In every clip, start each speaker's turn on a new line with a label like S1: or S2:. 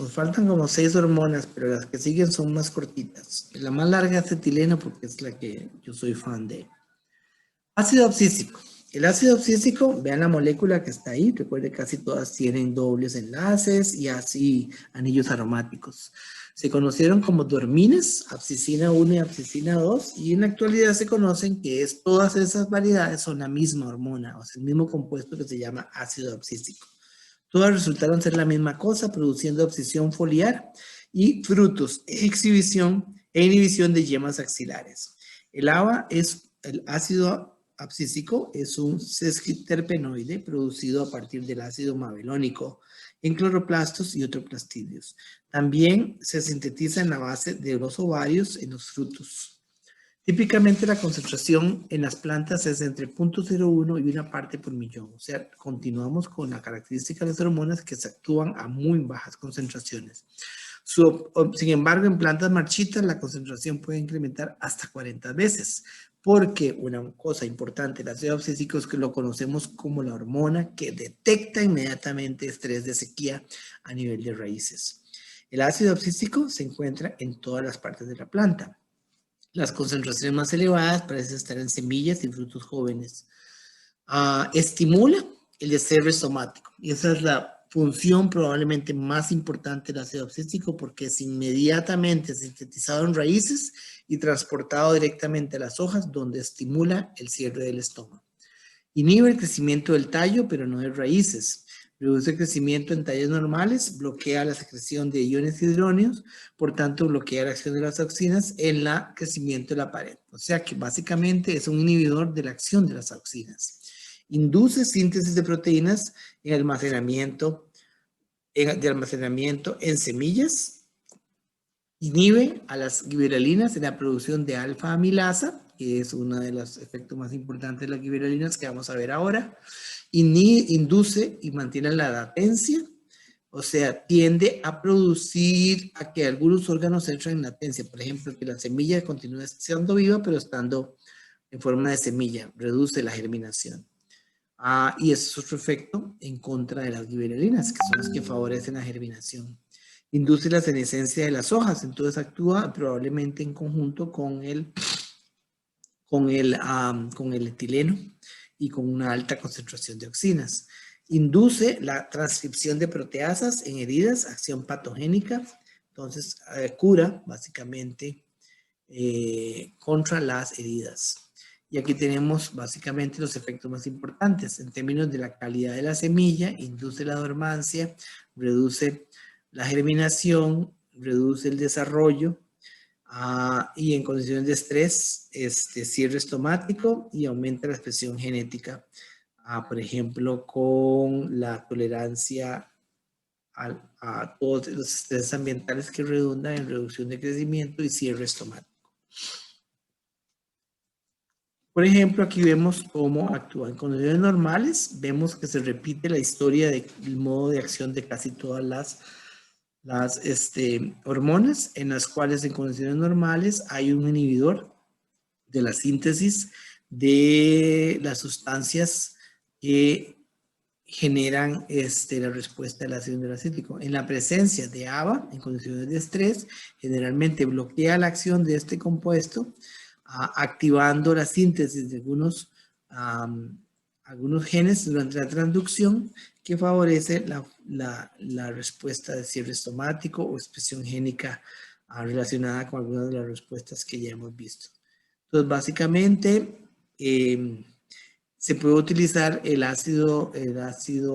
S1: Nos faltan como 6 hormonas, pero las que siguen son más cortitas. La más larga es etileno porque es la que yo soy fan de. Ácido abscísico. El ácido abscísico, vean la molécula que está ahí, recuerde casi todas tienen dobles enlaces y así anillos aromáticos. Se conocieron como dormines, abscicina 1 y abscicina 2, y en la actualidad se conocen que todas esas variedades son la misma hormona, o sea, el mismo compuesto que se llama ácido abscísico. Todas resultaron ser la misma cosa, produciendo abscisión foliar y frutos, exhibición e inhibición de yemas axilares. El ABA es el ácido abscísico, es un sesquiterpenoide producido a partir del ácido mabelónico en cloroplastos y otoplastidios. También se sintetiza en la base de los ovarios en los frutos. Típicamente la concentración en las plantas es entre 0.01 y 1 parte por millón. O sea, continuamos con la característica de las hormonas que se actúan a muy bajas concentraciones. Sin embargo, en plantas marchitas la concentración puede incrementar hasta 40 veces. Porque una cosa importante, el ácido abscísico es que lo conocemos como la hormona que detecta inmediatamente estrés de sequía a nivel de raíces. El ácido abscísico se encuentra en todas las partes de la planta. Las concentraciones más elevadas parecen estar en semillas y frutos jóvenes. Estimula el deseo somático. Y esa es la función probablemente más importante del ácido abscísico porque es inmediatamente sintetizado en raíces y transportado directamente a las hojas donde estimula el cierre del estómago. Inhibe el crecimiento del tallo, pero no de raíces. Reduce el crecimiento en tallos normales, bloquea la secreción de iones hidróneos, por tanto bloquea la acción de las auxinas en el crecimiento de la pared. O sea que básicamente es un inhibidor de la acción de las auxinas. Induce síntesis de proteínas en almacenamiento en semillas. Inhibe a las gibberelinas en la producción de alfa-amilasa, que es uno de los efectos más importantes de las gibberelinas que vamos a ver ahora. Induce y mantiene la latencia, o sea, tiende a producir a que algunos órganos entren en latencia. Por ejemplo, que la semilla continúe siendo viva, pero estando en forma de semilla. Reduce la germinación. Y ese es otro efecto en contra de las gibberelinas, que son las que favorecen la germinación. Induce la senescencia de las hojas, entonces actúa probablemente en conjunto con el etileno y con una alta concentración de auxinas. Induce la transcripción de proteasas en heridas, acción patogénica, entonces cura básicamente contra las heridas. Y aquí tenemos básicamente los efectos más importantes en términos de la calidad de la semilla, induce la dormancia, reduce la germinación, reduce el desarrollo, y en condiciones de estrés, cierre estomático y aumenta la expresión genética, por ejemplo, con la tolerancia a todos los estrés ambientales que redundan en reducción de crecimiento y cierre estomático. Por ejemplo, aquí vemos cómo actúa. En condiciones normales, vemos que se repite la historia del modo de acción de casi todas las hormonas, en las cuales en condiciones normales hay un inhibidor de la síntesis de las sustancias que generan la respuesta del ácido hidroxítico. En la presencia de ABA, en condiciones de estrés, generalmente bloquea la acción de este compuesto, activando la síntesis de algunos genes durante la transducción que favorece la respuesta de cierre estomático o expresión génica relacionada con algunas de las respuestas que ya hemos visto. Entonces, básicamente, se puede utilizar el ácido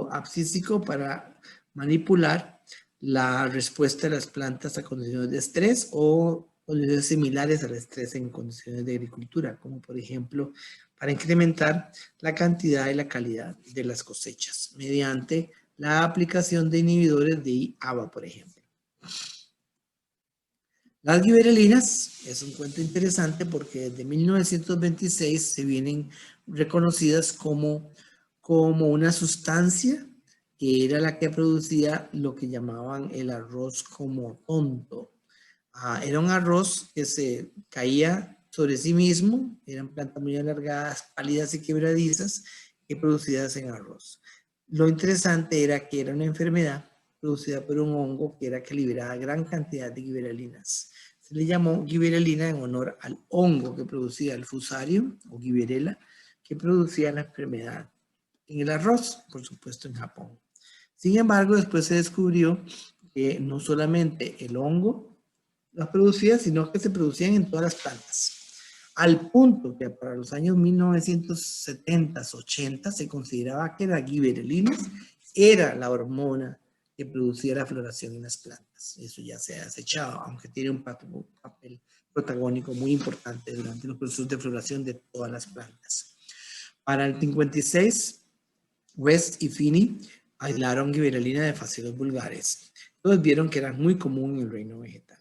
S1: abscísico para manipular la respuesta de las plantas a condiciones de estrés o condiciones similares al estrés en condiciones de agricultura, como por ejemplo para incrementar la cantidad y la calidad de las cosechas mediante la aplicación de inhibidores de ABA, por ejemplo. Las gibberelinas es un cuento interesante porque desde 1926 se vienen reconocidas como una sustancia que era la que producía lo que llamaban el arroz como tonto. Era un arroz que se caía sobre sí mismo, eran plantas muy alargadas, pálidas y quebradizas, que producidas en arroz. Lo interesante era que era una enfermedad producida por un hongo que era que liberaba gran cantidad de giberelinas. Se le llamó giberelina en honor al hongo que producía el fusario o giberela, que producía la enfermedad en el arroz, por supuesto en Japón. Sin embargo, después se descubrió que no solamente el hongo las producía, sino que se producían en todas las plantas. Al punto que para los años 1970, 80, se consideraba que la giberelina era la hormona que producía la floración en las plantas. Eso ya se ha desechado, aunque tiene un papel protagónico muy importante durante los procesos de floración de todas las plantas. Para el 56, West y Finney aislaron giberelina de facelos vulgares. Todos vieron que era muy común en el reino vegetal.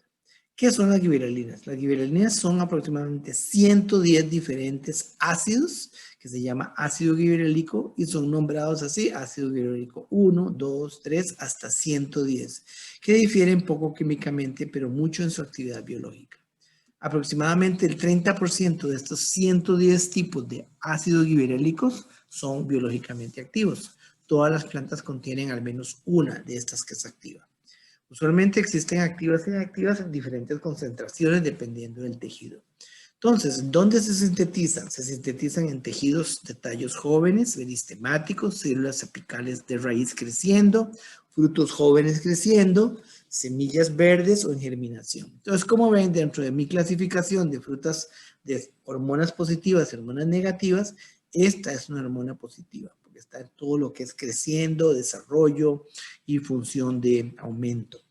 S1: ¿Qué son las giberelinas? Las giberelinas son aproximadamente 110 diferentes ácidos que se llama ácido giberélico y son nombrados así, ácido giberélico 1, 2, 3, hasta 110, que difieren poco químicamente, pero mucho en su actividad biológica. Aproximadamente el 30% de estos 110 tipos de ácidos giberélicos son biológicamente activos. Todas las plantas contienen al menos una de estas que es activa. Usualmente existen activas e inactivas en diferentes concentraciones dependiendo del tejido. Entonces, ¿dónde se sintetizan? Se sintetizan en tejidos de tallos jóvenes, meristemáticos, células apicales de raíz creciendo, frutos jóvenes creciendo, semillas verdes o en germinación. Entonces, como ven, dentro de mi clasificación de frutas de hormonas positivas y hormonas negativas, esta es una hormona positiva, porque está en todo lo que es creciendo, desarrollo y función de aumento.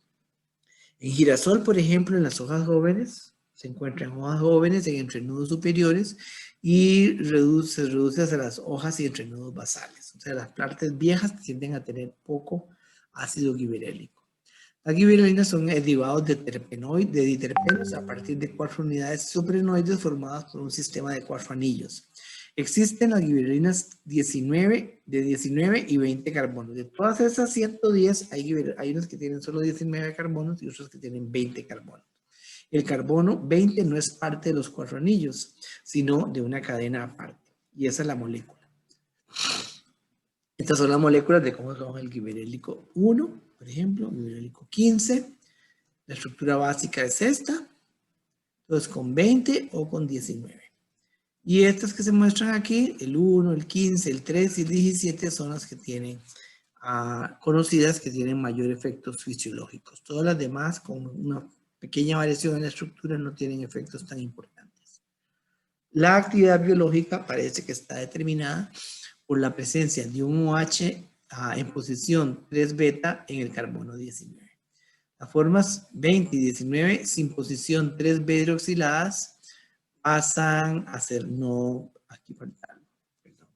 S1: En girasol, por ejemplo, en las hojas jóvenes, se encuentran hojas jóvenes en entrenudos superiores y se reduce hacia las hojas y entrenudos basales. O sea, las plantas viejas tienden a tener poco ácido giberélico. Las giberelinas son derivados de diterpenos a partir de 4 unidades suprenoides formadas por un sistema de 4 anillos. Existen las giberelinas de 19 y 20 carbonos. De todas esas 110, hay unas que tienen solo 19 carbonos y otras que tienen 20 carbonos. El carbono 20 no es parte de los 4 anillos, sino de una cadena aparte. Y esa es la molécula. Estas son las moléculas de cómo son el giberélico 1, por ejemplo, giberélico 15. La estructura básica es esta. Entonces, con 20 o con 19. Y estas que se muestran aquí, el 1, el 15, el 3 y el 17 son las que tienen conocidas que tienen mayor efectos fisiológicos. Todas las demás, con una pequeña variación en la estructura, no tienen efectos tan importantes. La actividad biológica parece que está determinada por la presencia de un OH en posición 3 beta en el carbono 19. Las formas 20 y 19 sin posición 3 beta hidroxiladas pasan a ser no, aquí falta, perdón,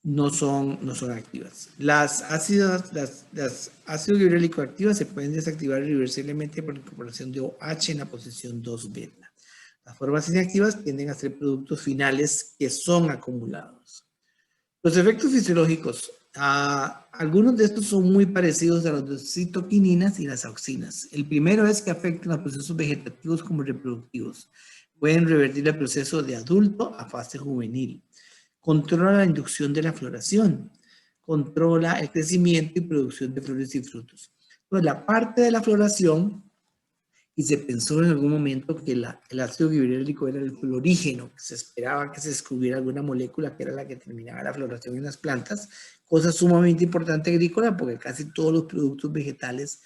S1: no son activas. Las ácidos giberélicos activas se pueden desactivar irreversiblemente por incorporación de OH en la posición 2 beta. Las formas inactivas tienden a ser productos finales que son acumulados. Los efectos fisiológicos, algunos de estos son muy parecidos a los de citoquininas y las auxinas. El primero es que afectan a procesos vegetativos como reproductivos. Pueden revertir el proceso de adulto a fase juvenil. Controla la inducción de la floración. Controla el crecimiento y producción de flores y frutos. Entonces, la parte de la floración, y se pensó en algún momento que el ácido giberélico era el florígeno, que se esperaba que se descubriera alguna molécula que era la que terminaba la floración en las plantas, cosa sumamente importante agrícola porque casi todos los productos vegetales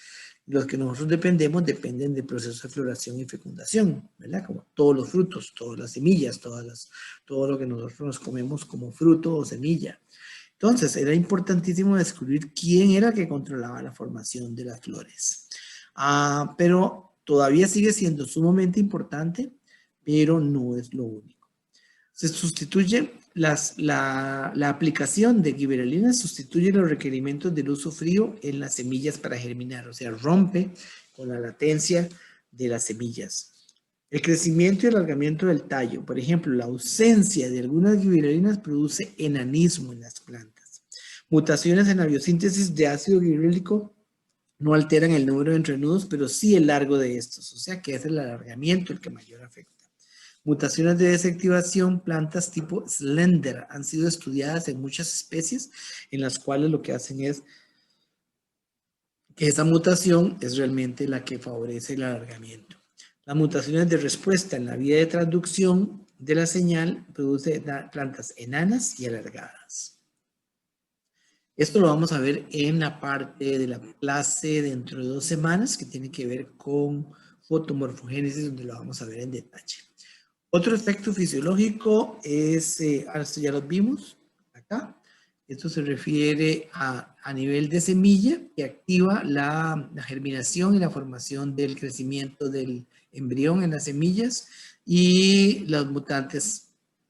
S1: de los que nosotros dependen del proceso de floración y fecundación, ¿verdad? Como todos los frutos, todas las semillas, todo lo que nosotros nos comemos como fruto o semilla. Entonces, era importantísimo descubrir quién era que controlaba la formación de las flores. Pero todavía sigue siendo sumamente importante, pero no es lo único. Se sustituye la aplicación de giberelina, sustituye los requerimientos del uso frío en las semillas para germinar, o sea, rompe con la latencia de las semillas. El crecimiento y alargamiento del tallo, por ejemplo, la ausencia de algunas giberelinas produce enanismo en las plantas. Mutaciones en la biosíntesis de ácido giberélico no alteran el número de entrenudos, pero sí el largo de estos, o sea que es el alargamiento el que mayor afecta. Mutaciones de desactivación, plantas tipo slender, han sido estudiadas en muchas especies en las cuales lo que hacen es que esa mutación es realmente la que favorece el alargamiento. Las mutaciones de respuesta en la vía de transducción de la señal produce plantas enanas y alargadas. Esto lo vamos a ver en la parte de la clase dentro de 2 semanas que tiene que ver con fotomorfogénesis, donde lo vamos a ver en detalle. Otro efecto fisiológico es, esto ya lo vimos acá, esto se refiere a nivel de semilla que activa la germinación y la formación del crecimiento del embrión en las semillas y los mutantes,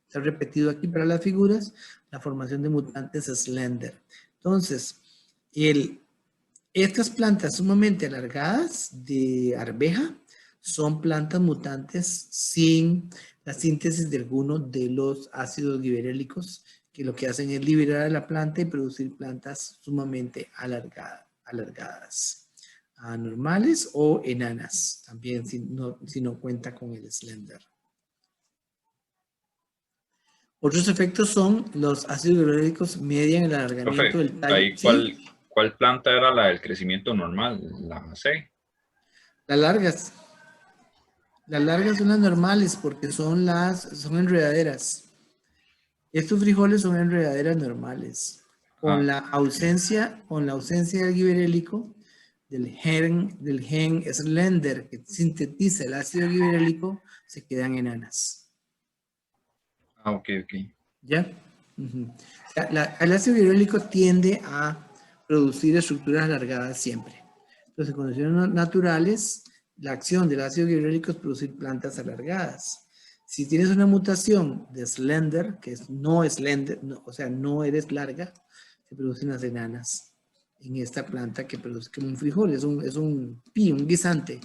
S1: se ha repetido aquí para las figuras, la formación de mutantes slender. Entonces, estas plantas sumamente alargadas de arveja son plantas mutantes sin la síntesis de alguno de los ácidos giberélicos que lo que hacen es liberar a la planta y producir plantas sumamente alargadas, normales o enanas, también si no cuenta con el slender. Otros efectos son los ácidos giberélicos median el alargamiento del tallo.
S2: Ahí, ¿cuál planta era la del crecimiento normal? La C.
S1: Las largas. Las largas son las normales porque son enredaderas. Estos frijoles son enredaderas normales. Con la ausencia del giberélico, del gen slender que sintetiza el ácido giberélico, se quedan enanas.
S2: Ok.
S1: ¿Ya? El ácido giberélico tiende a producir estructuras alargadas siempre. Entonces, en condiciones naturales, la acción del ácido giberélico es producir plantas alargadas. Si tienes una mutación de slender, que no es slender, o sea, no eres larga, se producen las enanas en esta planta que produce como un frijol, es un guisante.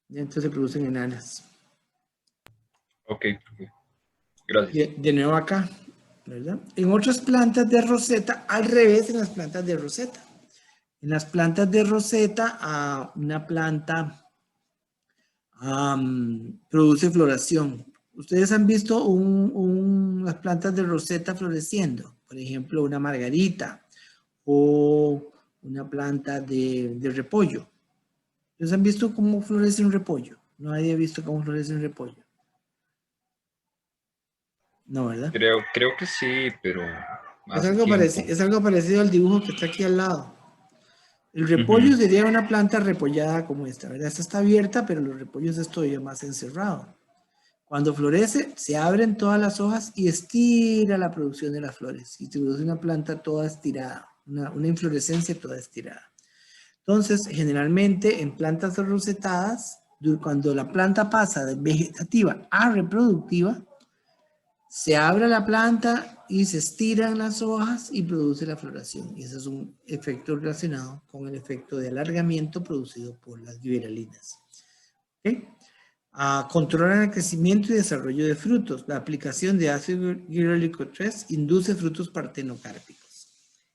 S1: Y entonces se producen enanas.
S2: Ok. Gracias.
S1: De nuevo acá, ¿verdad? En otras plantas de roseta, al revés en las plantas de roseta. En las plantas de roseta, una planta produce floración. Ustedes han visto las plantas de roseta floreciendo, por ejemplo, una margarita o una planta de repollo. ¿Ustedes han visto cómo florece un repollo? Nadie ha visto cómo florece un repollo. No, ¿verdad?
S2: Creo que sí, pero hace
S1: Es algo parecido al dibujo que está aquí al lado. El repollo sería una planta repollada como esta, ¿verdad? Esta está abierta, pero los repollos es todavía más encerrado. Cuando florece, se abren todas las hojas y estira la producción de las flores. Y se produce una planta toda estirada, una inflorescencia toda estirada. Entonces, generalmente en plantas rosetadas, cuando la planta pasa de vegetativa a reproductiva, se abre la planta y se estiran las hojas y produce la floración. Y ese es un efecto relacionado con el efecto de alargamiento producido por las gibberelinas. ¿Okay? Controlan el crecimiento y desarrollo de frutos. La aplicación de ácido gibberélico 3 induce frutos partenocárpicos.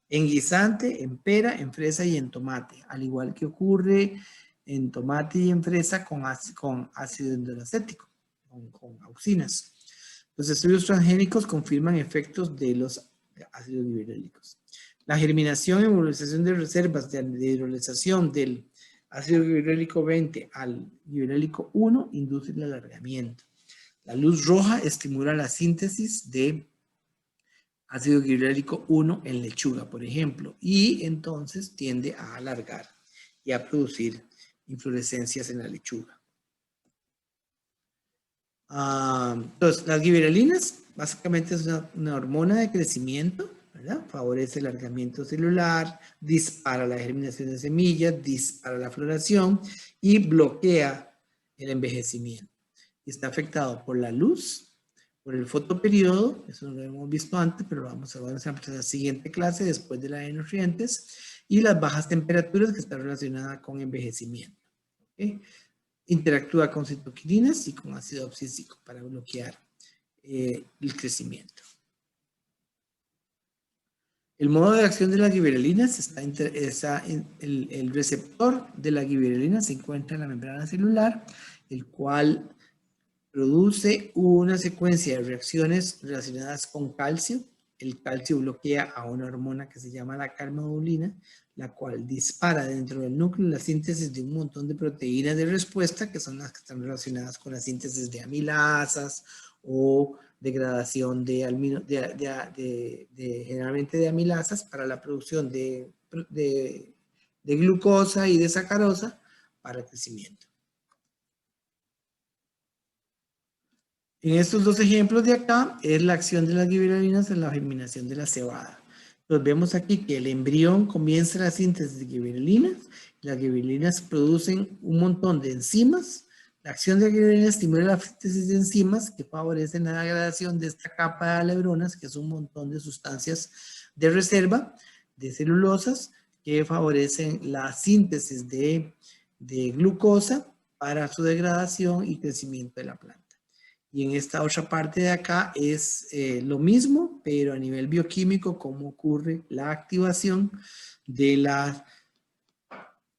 S1: En guisante, en pera, en fresa y en tomate. Al igual que ocurre en tomate y en fresa con ácido endolacético, con auxinas. Los estudios transgénicos confirman efectos de los ácidos gibberélicos. La germinación y movilización de reservas de hidrolización del ácido gibberélico 20 al gibberélico 1 induce el alargamiento. La luz roja estimula la síntesis de ácido gibberélico 1 en lechuga, por ejemplo, y entonces tiende a alargar y a producir inflorescencias en la lechuga. Entonces, las gibberelinas básicamente es una hormona de crecimiento, ¿verdad? Favorece el alargamiento celular, dispara la germinación de semillas, dispara la floración y bloquea el envejecimiento. Y está afectado por la luz, por el fotoperiodo, eso no lo hemos visto antes, pero vamos a ver en la siguiente clase después de la de nutrientes, y las bajas temperaturas que están relacionadas con envejecimiento. ¿Okay? Interactúa con citoquininas y con ácido abscísico para bloquear el crecimiento. El modo de acción de las gibberelinas el receptor de la gibberelina se encuentra en la membrana celular, el cual produce una secuencia de reacciones relacionadas con calcio. El calcio bloquea a una hormona que se llama la calmodulina, la cual dispara dentro del núcleo la síntesis de un montón de proteínas de respuesta, que son las que están relacionadas con la síntesis de amilasas o degradación generalmente de amilasas para la producción de glucosa y de sacarosa para el crecimiento. En estos dos ejemplos de acá es la acción de las gibberelinas en la germinación de la cebada. Entonces vemos aquí que el embrión comienza la síntesis de gibberelinas. Las gibberelinas producen un montón de enzimas. La acción de las gibberelinas estimula la síntesis de enzimas que favorecen la degradación de esta capa de aleuronas, que es un montón de sustancias de reserva de celulosas que favorecen la síntesis de glucosa para su degradación y crecimiento de la planta. Y en esta otra parte de acá es lo mismo, pero a nivel bioquímico, cómo ocurre la activación de la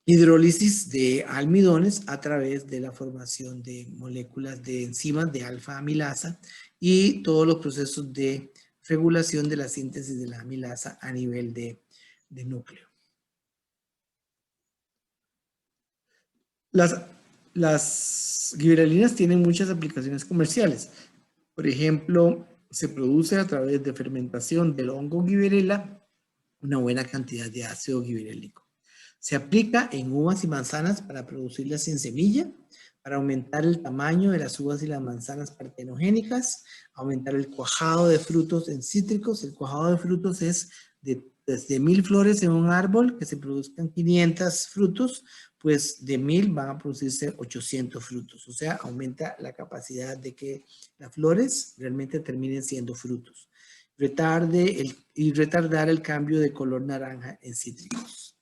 S1: hidrólisis de almidones a través de la formación de moléculas de enzimas de alfa amilasa y todos los procesos de regulación de la síntesis de la amilasa a nivel de núcleo. Las gibberelinas tienen muchas aplicaciones comerciales. Por ejemplo, se produce a través de fermentación del hongo gibberella una buena cantidad de ácido gibberélico. Se aplica en uvas y manzanas para producirlas sin semilla, para aumentar el tamaño de las uvas y las manzanas partenogénicas, aumentar el cuajado de frutos en cítricos. El cuajado de frutos es desde 1000 flores en un árbol, que se produzcan 500 frutos, pues de 1000 van a producirse 800 frutos. O sea, aumenta la capacidad de que las flores realmente terminen siendo frutos. Retardar el cambio de color naranja en cítricos.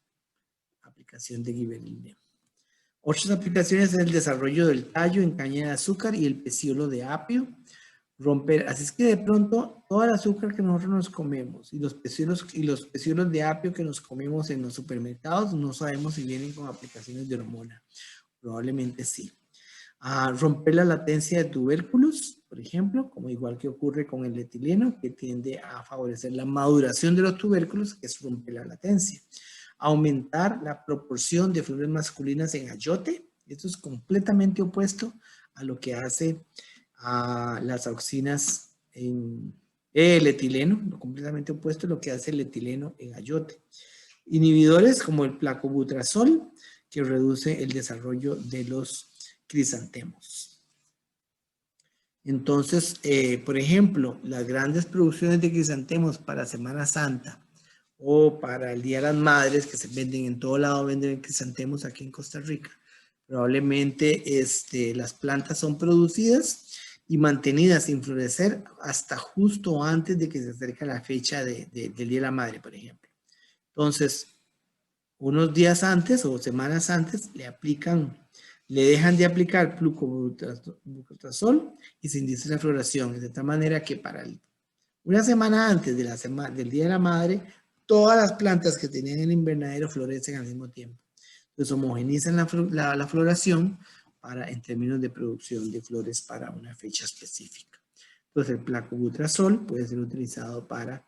S1: Aplicación de gibberelina. Otras aplicaciones es el desarrollo del tallo en caña de azúcar y el pecíolo de apio. Así es que de pronto todo el azúcar que nosotros nos comemos y los pecíolos de apio que nos comemos en los supermercados, no sabemos si vienen con aplicaciones de hormona. Probablemente sí. Romper la latencia de tubérculos, por ejemplo, como igual que ocurre con el etileno, que tiende a favorecer la maduración de los tubérculos, que es romper la latencia. Aumentar la proporción de flores masculinas en ayote. Esto es completamente opuesto a lo que hace las auxinas en el etileno, completamente opuesto a lo que hace el etileno en ayote. Inhibidores como el placobutrazol, que reduce el desarrollo de los crisantemos. Entonces, por ejemplo, las grandes producciones de crisantemos para Semana Santa o para el Día de las Madres, que se venden en todo lado, venden crisantemos aquí en Costa Rica, probablemente las plantas son producidas y mantenidas sin florecer hasta justo antes de que se acerque la fecha del Día de la Madre, por ejemplo. Entonces, unos días antes o semanas antes le dejan de aplicar placobutrazol y se indica la floración, de tal manera que para una semana antes del Día de la Madre, todas las plantas que tenían el invernadero florecen al mismo tiempo. Entonces homogenizan la floración en términos de producción de flores para una fecha específica. Entonces el placobutrazol puede ser utilizado para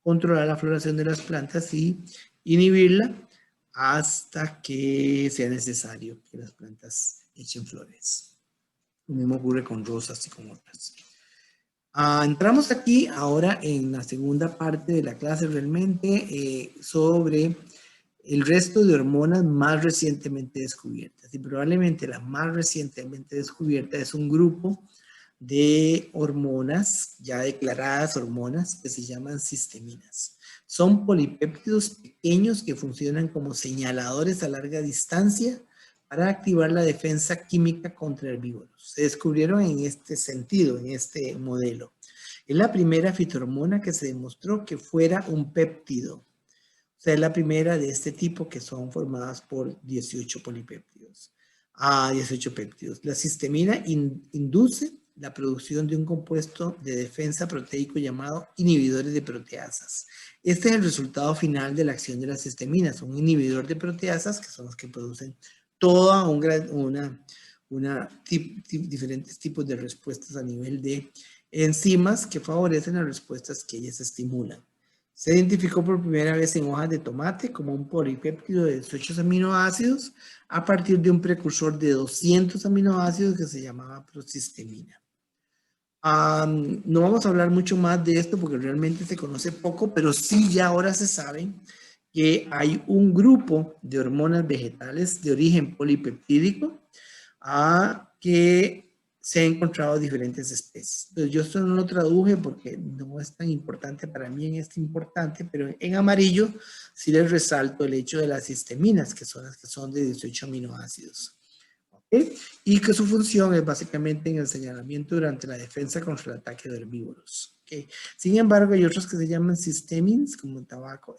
S1: controlar la floración de las plantas y inhibirla hasta que sea necesario que las plantas echen flores. Lo mismo ocurre con rosas y con otras. Entramos aquí ahora en la segunda parte de la clase realmente sobre el resto de hormonas más recientemente descubiertas. Y probablemente la más recientemente descubierta es un grupo de hormonas, ya declaradas hormonas, que se llaman cisteminas. Son polipéptidos pequeños que funcionan como señaladores a larga distancia para activar la defensa química contra herbívoros. Se descubrieron en este sentido, en este modelo. Es la primera fitohormona que se demostró que fuera un péptido. O sea, es la primera de este tipo que son formadas por 18 polipéptidos. 18 péptidos. La cistemina induce la producción de un compuesto de defensa proteico llamado inhibidores de proteasas. Este es el resultado final de la acción de las cisteminas, un inhibidor de proteasas que son los que producen toda diferentes tipos de respuestas a nivel de enzimas que favorecen las respuestas que ellas estimulan. Se identificó por primera vez en hojas de tomate como un polipéptido de 18 aminoácidos a partir de un precursor de 200 aminoácidos que se llamaba prochistemina. No vamos a hablar mucho más de esto porque realmente se conoce poco, pero sí ya ahora se sabe que hay un grupo de hormonas vegetales de origen polipeptídico que se han encontrado diferentes especies. Entonces yo esto no lo traduje porque no es tan importante para mí en este importante, pero en amarillo sí les resalto el hecho de las histaminas, que son las que son de 18 aminoácidos. ¿Okay? Y que su función es básicamente en el señalamiento durante la defensa contra el ataque de herbívoros. ¿Okay? Sin embargo, hay otros que se llaman histamines, como en tabaco,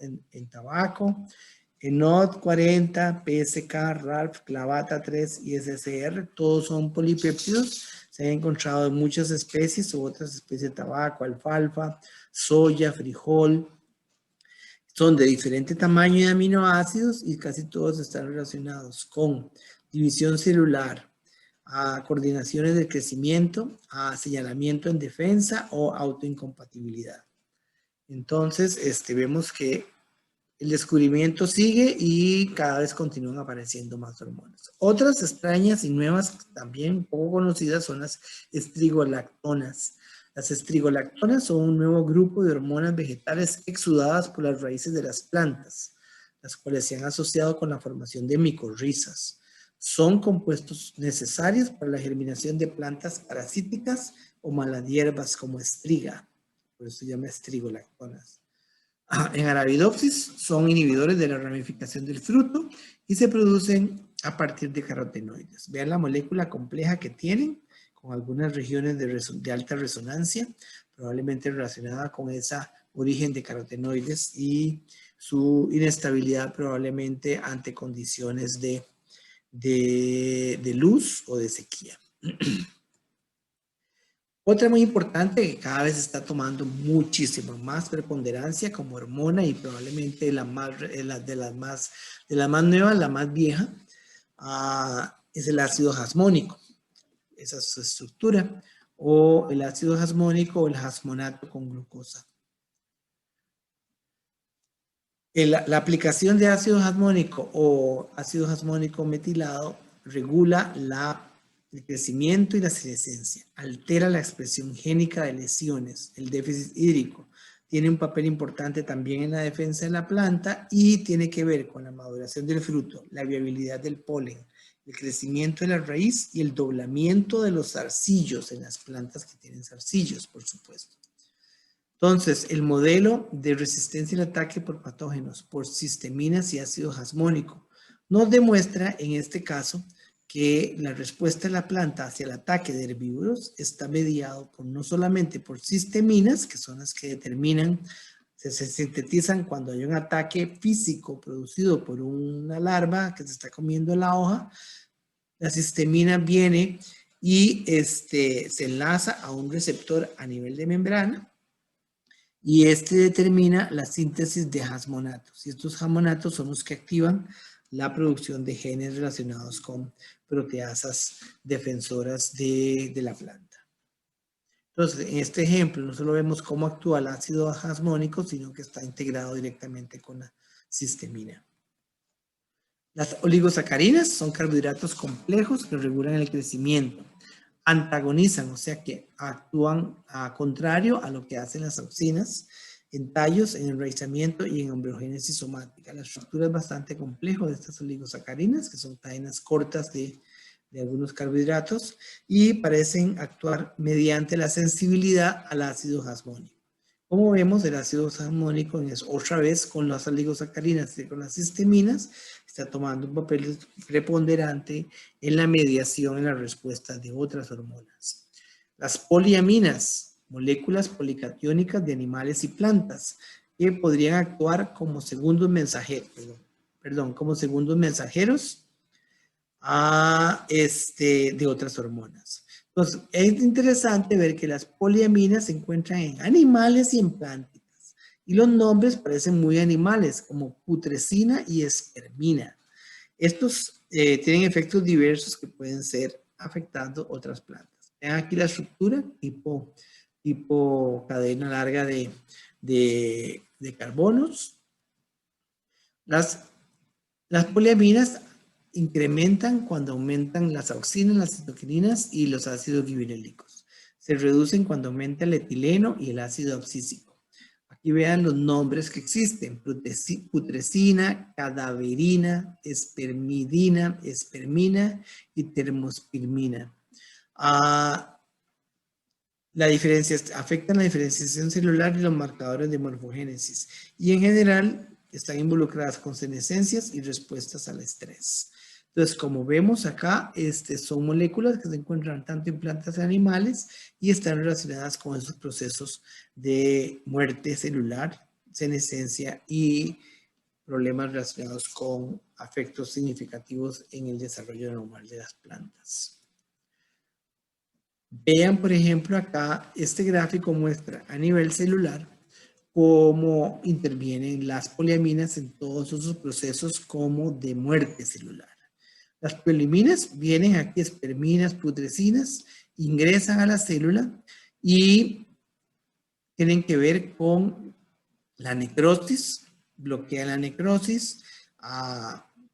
S1: ENOD 40, PSK, RALF, Clavata 3 y SSR, todos son polipéptidos. Se han encontrado en muchas especies u otras especies de tabaco, alfalfa, soya, frijol. Son de diferente tamaño de aminoácidos y casi todos están relacionados con división celular, a coordinaciones de crecimiento, a señalamiento en defensa o autoincompatibilidad. Entonces, vemos que el descubrimiento sigue y cada vez continúan apareciendo más hormonas. Otras extrañas y nuevas, también poco conocidas, son las estrigolactonas. Las estrigolactonas son un nuevo grupo de hormonas vegetales exudadas por las raíces de las plantas, las cuales se han asociado con la formación de micorrizas. Son compuestos necesarios para la germinación de plantas parasíticas o maladhierbas como estriga, por eso se llama estrigolactonas. En Arabidopsis son inhibidores de la ramificación del fruto y se producen a partir de carotenoides. Vean la molécula compleja que tienen, con algunas regiones de alta resonancia, probablemente relacionada con ese origen de carotenoides y su inestabilidad probablemente ante condiciones de luz o de sequía. Otra muy importante que cada vez está tomando muchísimo más preponderancia como hormona y probablemente de las más nuevas, la más vieja, es el ácido jasmónico. Esa es su estructura, o el ácido jasmónico o el jasmonato con glucosa. La aplicación de ácido jasmónico o ácido jasmónico metilado regula el crecimiento y la senescencia, altera la expresión génica de lesiones, el déficit hídrico, tiene un papel importante también en la defensa de la planta y tiene que ver con la maduración del fruto, la viabilidad del polen, el crecimiento de la raíz y el doblamiento de los zarcillos en las plantas que tienen zarcillos, por supuesto. Entonces, el modelo de resistencia al ataque por patógenos, por histaminas y ácido jasmónico, nos demuestra en este caso que la respuesta de la planta hacia el ataque de herbívoros está mediado no solamente por histaminas, que son las que determinan, se sintetizan cuando hay un ataque físico producido por una larva que se está comiendo la hoja. La histamina viene y se enlaza a un receptor a nivel de membrana y determina la síntesis de jasmonatos. Y estos jasmonatos son los que activan la producción de genes relacionados con proteasas defensoras de la planta. Entonces, en este ejemplo no solo vemos cómo actúa el ácido jasmónico, sino que está integrado directamente con la histamina. Las oligosacarinas son carbohidratos complejos que regulan el crecimiento, antagonizan, o sea que actúan a contrario a lo que hacen las auxinas en tallos, en enraizamiento y en embriogénesis somática. La estructura es bastante compleja de estas oligosacarinas, que son cadenas cortas de algunos carbohidratos y parecen actuar mediante la sensibilidad al ácido jasmónico. Como vemos, el ácido jasmónico es otra vez con las oligosacarinas y con las histaminas, está tomando un papel preponderante en la mediación en la respuesta de otras hormonas. Las poliaminas, moléculas policatiónicas de animales y plantas, que podrían actuar como segundos mensajeros, como segundos mensajeros de otras hormonas. Entonces, es interesante ver que las poliaminas se encuentran en animales y en plantas. Y los nombres parecen muy animales, como putrescina y espermina. Estos tienen efectos diversos que pueden ser afectando otras plantas. Vean aquí la estructura tipo cadena larga de carbonos. Las poliaminas incrementan cuando aumentan las auxinas, las citoquininas y los ácidos guiberélicos. Se reducen cuando aumenta el etileno y el ácido abscísico. Aquí vean los nombres que existen: putrescina, cadaverina, espermidina, espermina y termospirmina. Afectan la diferenciación celular y los marcadores de morfogénesis. Y en general están involucradas con senescencias y respuestas al estrés. Entonces, como vemos acá, son moléculas que se encuentran tanto en plantas y animales y están relacionadas con esos procesos de muerte celular, senescencia y problemas relacionados con afectos significativos en el desarrollo normal de las plantas. Vean, por ejemplo, acá este gráfico muestra a nivel celular cómo intervienen las poliaminas en todos esos procesos como de muerte celular. Las poliaminas vienen aquí, esperminas, putresinas, ingresan a la célula y tienen que ver con la necrosis, bloquean la necrosis,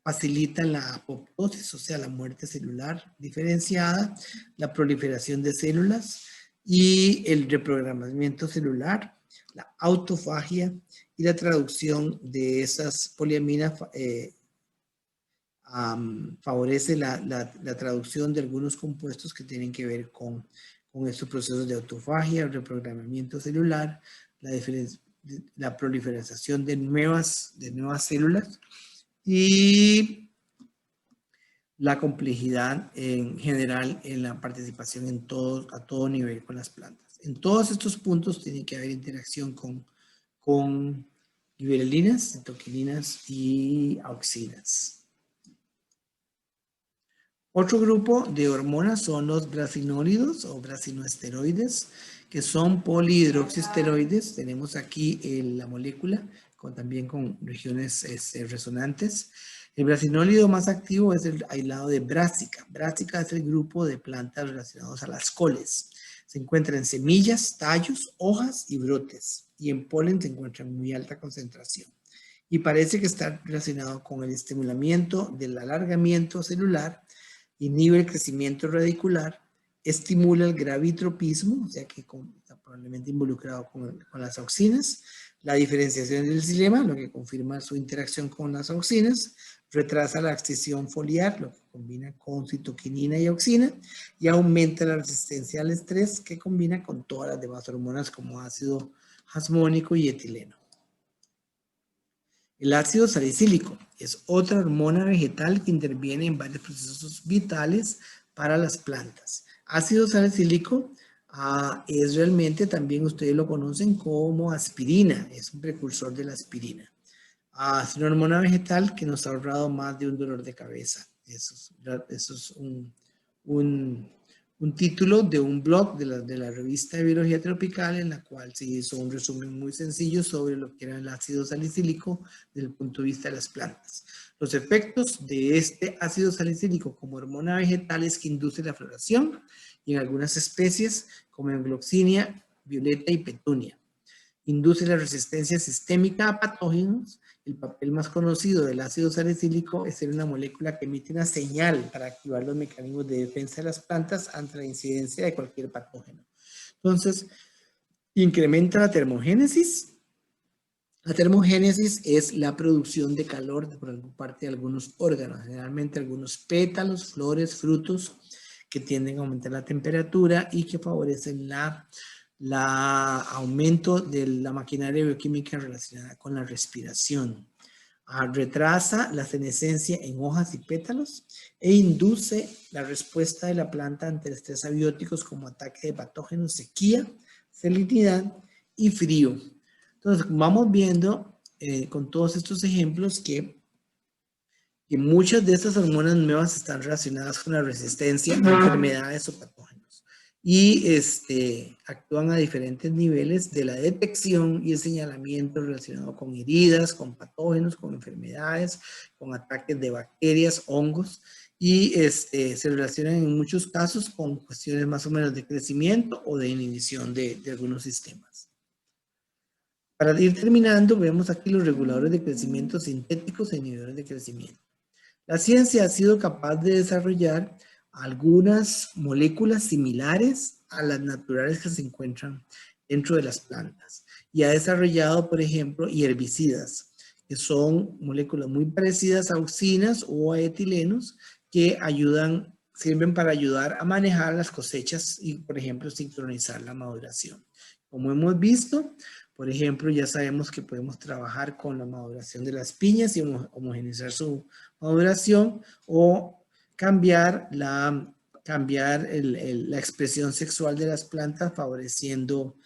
S1: facilitan la apoptosis, o sea, la muerte celular diferenciada, la proliferación de células y el reprogramamiento celular, la autofagia y la traducción de esas poliaminas favorece la traducción de algunos compuestos que tienen que ver con estos procesos de autofagia, reprogramamiento celular, la proliferación de nuevas células y la complejidad en general en la participación a todo nivel con las plantas. En todos estos puntos tiene que haber interacción con gibberelinas, citoquininas y auxinas. Otro grupo de hormonas son los brasinólidos o brasinoesteroides, que son polihidroxiesteroides. Tenemos aquí la molécula también con regiones resonantes. El brasinólido más activo es el aislado de brásica. Brásica es el grupo de plantas relacionados a las coles. Se encuentra en semillas, tallos, hojas y brotes. Y en polen se encuentra en muy alta concentración. Y parece que está relacionado con el estimulamiento del alargamiento celular, inhibe el crecimiento radicular, estimula el gravitropismo, o sea que está probablemente involucrado con las auxinas, la diferenciación del xilema, lo que confirma su interacción con las auxinas, retrasa la abscisión foliar, lo que combina con citoquinina y auxina, y aumenta la resistencia al estrés, que combina con todas las demás hormonas como ácido jasmónico y etileno. El ácido salicílico es otra hormona vegetal que interviene en varios procesos vitales para las plantas. Ácido salicílico es realmente, también ustedes lo conocen como aspirina, es un precursor de la aspirina. Es una hormona vegetal que nos ha ahorrado más de un dolor de cabeza. Eso es un título de un blog de la revista de Biología Tropical, en la cual se hizo un resumen muy sencillo sobre lo que era el ácido salicílico desde el punto de vista de las plantas. Los efectos de este ácido salicílico como hormona vegetal es que induce la floración y en algunas especies como en gloxinia, violeta y petunia. Induce la resistencia sistémica a patógenos. El papel más conocido del ácido salicílico es ser una molécula que emite una señal para activar los mecanismos de defensa de las plantas ante la incidencia de cualquier patógeno. Entonces, incrementa la termogénesis. La termogénesis es la producción de calor por parte de algunos órganos, generalmente algunos pétalos, flores, frutos, que tienden a aumentar la temperatura y que favorecen aumento de la maquinaria bioquímica relacionada con la respiración. Retrasa la senescencia en hojas y pétalos e induce la respuesta de la planta ante el estrés abióticos como ataque de patógenos, sequía, salinidad y frío. Entonces, vamos viendo con todos estos ejemplos que muchas de estas hormonas nuevas están relacionadas con la resistencia a enfermedades o patógenos. y actúan a diferentes niveles de la detección y el señalamiento relacionado con heridas, con patógenos, con enfermedades, con ataques de bacterias, hongos, y se relacionan en muchos casos con cuestiones más o menos de crecimiento o de inhibición de algunos sistemas. Para ir terminando, vemos aquí los reguladores de crecimiento sintéticos e inhibidores de crecimiento. La ciencia ha sido capaz de desarrollar algunas moléculas similares a las naturales que se encuentran dentro de las plantas y ha desarrollado, por ejemplo, herbicidas, que son moléculas muy parecidas a auxinas o a etilenos que sirven para ayudar a manejar las cosechas y, por ejemplo, sincronizar la maduración. Como hemos visto, por ejemplo, ya sabemos que podemos trabajar con la maduración de las piñas y homogeneizar su maduración o cambiar la expresión sexual de las plantas favoreciendo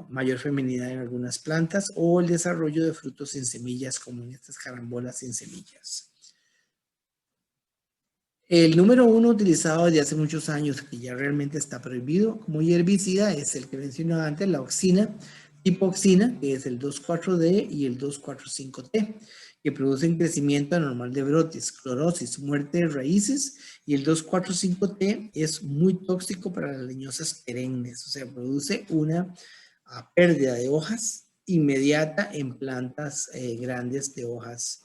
S1: mayor feminidad en algunas plantas o el desarrollo de frutos sin semillas como en estas carambolas sin semillas. El número 1 utilizado desde hace muchos años, que ya realmente está prohibido como herbicida, es el que mencioné antes, la auxina, tipo auxina, que es el 2,4-D y el 2,4,5-T, que producen crecimiento anormal de brotes, clorosis, muerte de raíces, y el 2,4,5-T es muy tóxico para las leñosas perennes, o sea, produce una pérdida de hojas inmediata en plantas grandes de hojas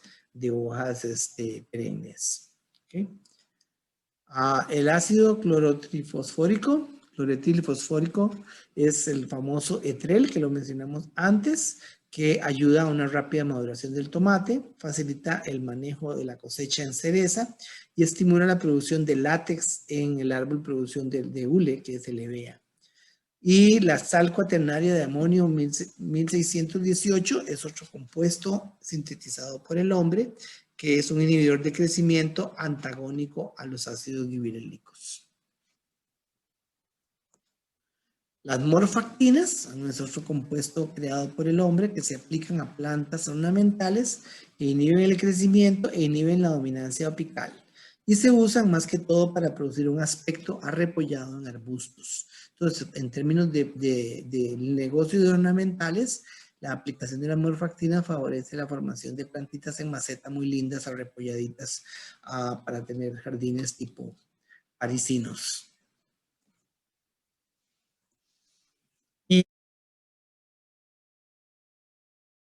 S1: perennes. ¿Okay? El ácido clorotrifosfórico es el famoso etrel que lo mencionamos antes, que ayuda a una rápida maduración del tomate, facilita el manejo de la cosecha en cereza y estimula la producción de látex en el árbol producción de hule, que es el EVEA. Y la sal cuaternaria de amonio 1618 es otro compuesto sintetizado por el hombre, que es un inhibidor de crecimiento antagónico a los ácidos guiberélicos. Las morfactinas es otro compuesto creado por el hombre que se aplican a plantas ornamentales que inhiben el crecimiento e inhiben la dominancia apical y se usan más que todo para producir un aspecto arrepollado en arbustos. Entonces, en términos de negocio de ornamentales, la aplicación de la morfactina favorece la formación de plantitas en maceta muy lindas, arrepolladitas, para tener jardines tipo parisinos.